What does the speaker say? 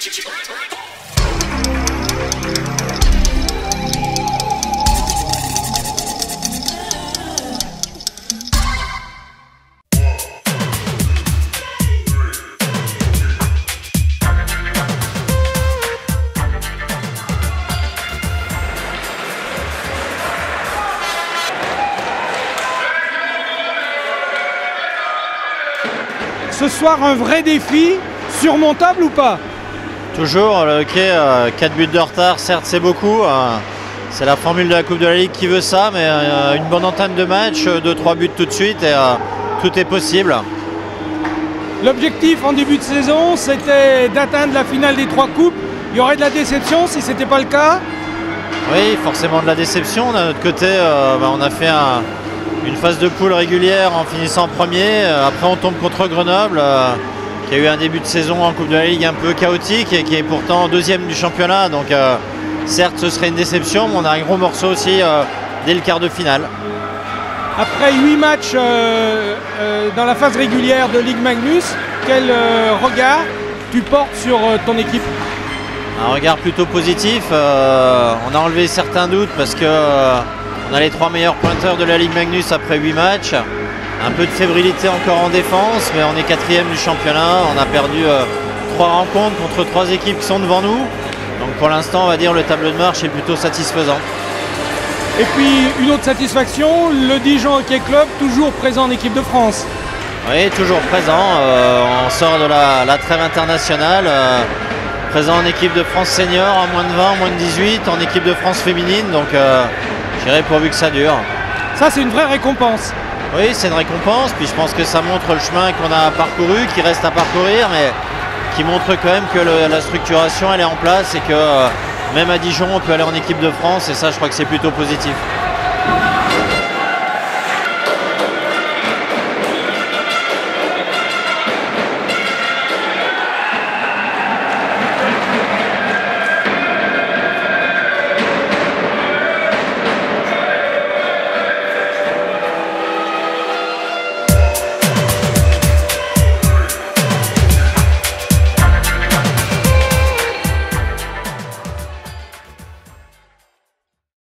Ce soir, un vrai défi, surmontable ou pas? Toujours, le hockey, 4 buts de retard, certes c'est beaucoup. C'est la formule de la Coupe de la Ligue qui veut ça, mais une bonne entame de match, 2-3 buts tout de suite et tout est possible. L'objectif en début de saison, c'était d'atteindre la finale des 3 coupes. Il y aurait de la déception si ce n'était pas le cas? Oui, forcément de la déception. D'un autre côté, on a fait une phase de poule régulière en finissant premier. Après, on tombe contre Grenoble, qui a eu un début de saison en Coupe de la Ligue un peu chaotique et qui est pourtant deuxième du championnat. Donc, certes, ce serait une déception, mais on a un gros morceau aussi dès le quart de finale. Après 8 matchs dans la phase régulière de Ligue Magnus, quel regard tu portes sur ton équipe? Un regard plutôt positif. On a enlevé certains doutes parce que on a les 3 meilleurs pointeurs de la Ligue Magnus après 8 matchs. Un peu de fébrilité encore en défense, mais on est 4e du championnat. On a perdu 3 rencontres contre 3 équipes qui sont devant nous. Donc pour l'instant, on va dire le tableau de marche est plutôt satisfaisant. Et puis une autre satisfaction, le Dijon Hockey Club, toujours présent en équipe de France. Oui, toujours présent. On sort de la trêve internationale. Présent en équipe de France senior, en moins de 20, en moins de 18, en équipe de France féminine. Donc j'irai pourvu que ça dure. Ça, c'est une vraie récompense. Oui, c'est une récompense. Puis je pense que ça montre le chemin qu'on a parcouru, qui reste à parcourir, mais qui montre quand même que la structuration elle est en place et que même à Dijon on peut aller en équipe de France et ça je crois que c'est plutôt positif.